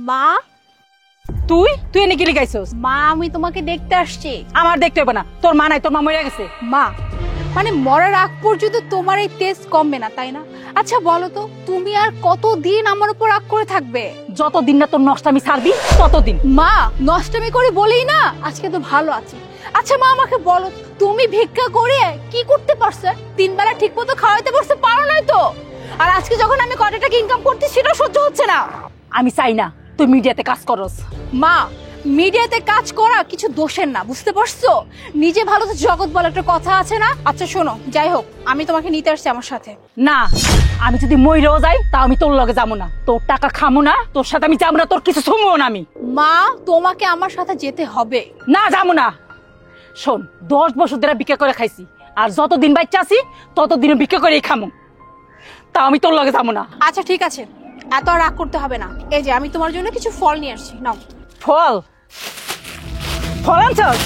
মা, তুই তুই এনে গেলি গাইছস? মা আমি তোমাকে দেখতে আসছি। আমার দেখতে হবে না, তোর মা নাই, তোর মা মরে গেছে। মা মানে মরার আগ পর্যন্ত তোমার এই তেজ কমবে না তাই না? আচ্ছা বলো তো, তুমি আর কতদিন আমার উপর রাগ করে থাকবে? যতদিন না তোর নষ্টামি ছাড়বি ততদিন। মা নষ্টমি করে বলেই না আজকে তো ভালো আছি। আচ্ছা মা আমাকে বলো, তুমি ভিক্ষা করে কি করতে পারছো? 3 বেলা ঠিক মতো খাওয়াইতে পারছো? পারো নাই তো। আর আজকে যখন আমি কত টাকা ইনকাম করতে সেটা সহ্য হচ্ছে না। আমি চাই না তুই মিডিয়াতে কাজ করস। মা মিডিয়াতে কাজ করা কিছু দোষের না, বুঝতে পারছো? নিজে ভালো তো জগৎ বলে একটা কথা আছে না? আচ্ছা শোনো, যাই হোক আমি তোমাকে নিতে আসছি আমার সাথে। না, আমি যদি মইরেও যাই তাও আমি তোর লগে যাবো না, তোর টাকা খামো না, তোর সাথে আমি যাবো না, তোর কিছু শুনবো না আমি। মা তোমাকে আমার সাথে যেতে হবে। না যাবো না। শোন, 10 বছর ধরে ভিক্ষা করে খাইছি, আর যতদিন বাচ্চা আছি ততদিন ভিক্ষা করেই খামো, তাও আমি তোর লগে যাবো না। আচ্ছা ঠিক আছে, এত রাগ করতে হবে না। এই যে আমি তোমার জন্য কিছু ফল নিয়ে আসছি, নাও। ফল? ফল আনছস?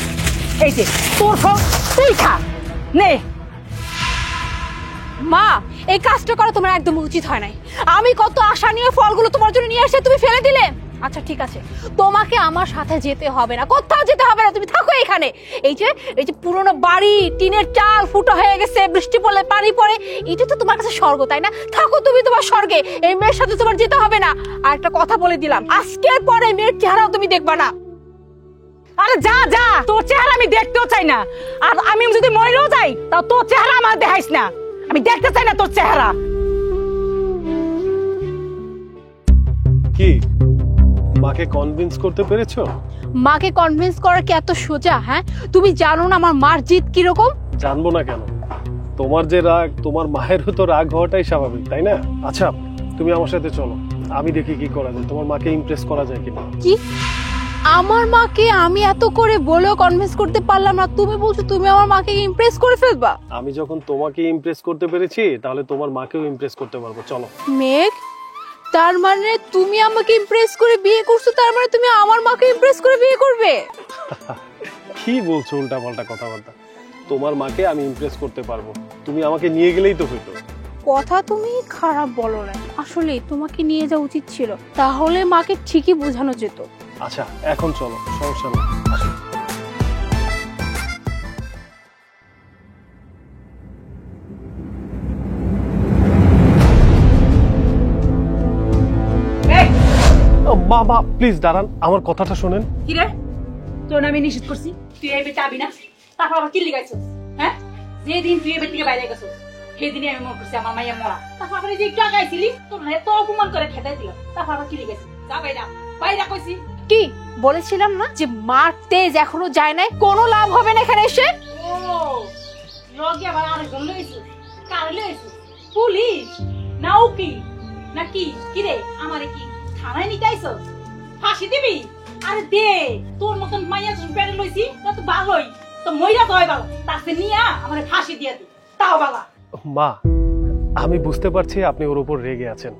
এই যে তোর ফল, তুই খা নে। মা এই কাজটা করা তোমার একদম উচিত হয় নাই। আমি কত আশা নিয়ে ফলগুলো তোমার জন্য নিয়ে এসে তুমি ফেলে দিলে। আচ্ছা ঠিক আছে, তোমাকে আমার সাথে যেতে হবে না, কোথাও যেতে হবে না, তুমি থাকো এখানে। এই যে পুরনো বাড়ি, টিনের চাল ফুটো হয়ে গেছে, বৃষ্টি পড়লে পানি পড়ে, এটা তো তোমার কাছে স্বর্গ তাই না? থাকো তুমি তোমার স্বর্গে, এই মেয়ের সাথে তোমার যেতে হবে না। আর একটা কথা বলে দিলাম, আজকের পরে মেয়ের চেহারাও তুমি দেখবা না। আরে যা যা, তোর চেহারা আমি দেখতেও চাই না। আর আমি যদি মরেও যাই তাও তোর চেহারা আমার দেখাইস না, আমি দেখতে চাই না তোর চেহারা। কি মাকে কনভিন্স করতে পেরেছো? মাকে কনভিন্স করা কি এত সোজা? হ্যাঁ তুমি জানো না আমার মার জিদ কিরকম? জানবো না কেন, তোমার যে রাগ, তোমার মায়েরও তো রাগ হওয়াটাই স্বাভাবিক তাই না? আচ্ছা তুমি আমার সাথে চলো, আমি দেখি কি করা যায়, তোমার মাকে ইমপ্রেস করা যায় কিনা। কি আমার মাকে আমি এত করে বলেও কনভিন্স করতে পারলাম না, তুমি বলছো তুমি আমার মাকে ইমপ্রেস করে ফেলবা? আমি যখন তোমাকে ইমপ্রেস করতে পেরেছি তাহলে তোমার মাকেও ইমপ্রেস করতে পারবো, চলো। মেঘ, তার মানে তুমি আমাকে ইমপ্রেস করে বিয়ে করছো, তার মানে তুমি আমার মাকে ইমপ্রেস করে বিয়ে করবে? কি বলছো উল্টা পাল্টা কথাবার্তা? তোমার মাকে আমি ইমপ্রেস করতে পারবো, তুমি আমাকে নিয়ে গেলেই তো হইতো। কথা তুমি খারাপ বলো না, আসলে তোমাকে নিয়ে যাওয়া উচিত ছিল, তাহলে মাকে ঠিকই বোঝানো যেত। আচ্ছা এখন চলো, সমস্যা নেই, আসো। বাবা প্লিজ দাঁড়ান, আমার কথাটা শোনেন। কি রে, তোর আমি নিষেধ করছি তুই এই বেটা আবি না, তারপর আবার কি লিখাইছস? হ্যাঁ, যেদিন তুই এই বেটা থেকে বাইরে গেছস সেদিনই আমি মনে করছি আমার মাইয়া মরা। তারপর আবার যে একটু আগাইছিলি তোর এত অপমান করে খেদাই দিলাম, তারপর আবার কি লিখাইছিস? যা বাইরা বাইরা কইছি। কি বলেছিলাম না যে মার তেজ এখনো যায় নাই, কোনো লাভ হবে না এখানে এসে। ও লগে আবার আরেকজন লইছিস, কার লইছিস? পুলিশ না উকিল না কি? কি রে আমারে কি থানায় নিতে আইছস? ফাঁসি দিবি? আরে দে, তোর মতন মাইয়া যখন পেটে লইছি তা তো ভালোই, তো মইরা দয় ভালো, তাতে নিয়া আমারে ফাঁসি দিয়া দি, তাও বালা। মা আমি বুঝতে পারছি আপনি ওর উপর রেগে আছেন,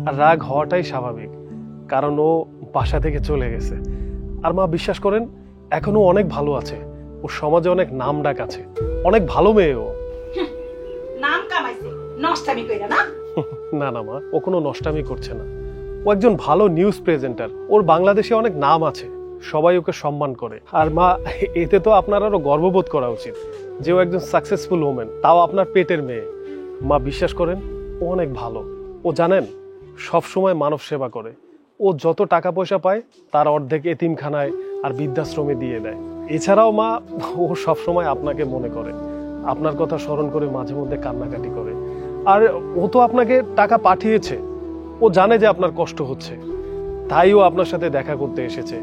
আর রাগ হওয়াটাই স্বাভাবিক, কারণ ও বাসা থেকে চলে গেছে। আর মা বিশ্বাস করেন এখনো অনেক ভালো আছে, ওর সমাজে অনেক নাম ডাক আছে, অনেক ভালো মেয়ে ও। নাম কামাইছে নষ্টামি কইরা না? না না মা, ও কোনো নষ্টামি করছে না, ও একজন ভালো নিউজ প্রেজেন্টার, ওর বাংলাদেশে অনেক নাম আছে, সবাই ওকে সম্মান করে। আর মা এতে তো আপনার আরো গর্ববোধ করা উচিত যে ও একজন সাকসেসফুল ওমেন, তাও আপনার পেটের মেয়ে। মা বিশ্বাস করেন ও অনেক ভালো, ও জানেন সব সময় মানব সেবা করে, ও যত টাকা পয়সা পায় তার অর্ধেক এতিমখানায় আর বৃদ্ধাশ্রমে দিয়ে দেয়। এছাড়াও মা ও সব সময় আপনাকে মনে করে, আপনার কথা স্মরণ করে মাঝে মধ্যে কান্নাকাটি করে। আর ও তো আপনাকে টাকা পাঠিয়েছে, ও জানে যে আপনার কষ্ট হচ্ছে, তাই ও আপনার সাথে দেখা করতে এসেছে।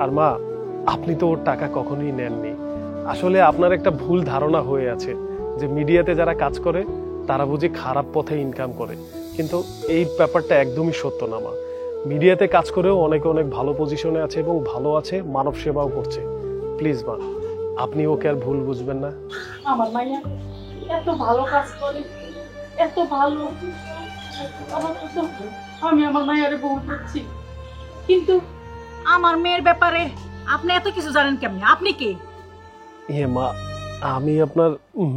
আর মা আপনি তো ওর টাকা কখনোই নেননি, আসলে আপনার একটা ভুল ধারণা হয়ে আছে যে মিডিয়াতে যারা কাজ করে তারা বুঝি খারাপ পথে ইনকাম করে, কিন্তু এই ব্যাপারটা একদমই সত্য না মা। মিডিয়াতে কাজ করেও অনেকে অনেক ভালো পজিশনে আছে এবং ভালো আছে, মানব সেবাও করছে। প্লিজ মা আপনি ওকে আর ভুল বুঝবেন না। আমার মাইয়া এত ভালো কাজ করে, এত ভালো, আমি আমার মায়ের বউ করছি, কিন্তু আমার মেয়ের ব্যাপারে আপনি এত কিছু জানেন কেমনে? আপনি কে? ইয়ে মা আমি আপনার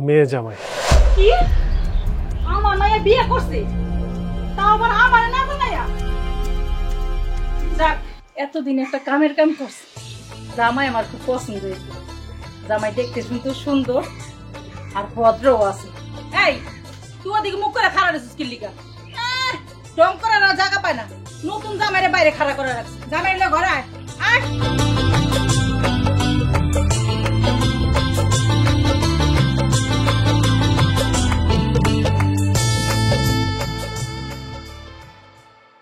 মেয়ে জামাই। কি আমার মায়ের বিয়ে করছে, তাও আবার আমার না জানাইয়া? যাক এতদিন একটা কামের কাম করছে, জামাই আমার খুব পছন্দ হয়েছে। জামাই দেখতে শুনতে সুন্দর আর ভদ্রও আছে। এই তুই ওদিকে মুখ করে খাড়া রেছিস কিল্লিকা, ডং করার আর জায়গা পায় না, নতুন জামাইরে বাইরে খাড়া করে রাখছে। জামাই ঘরে আয়।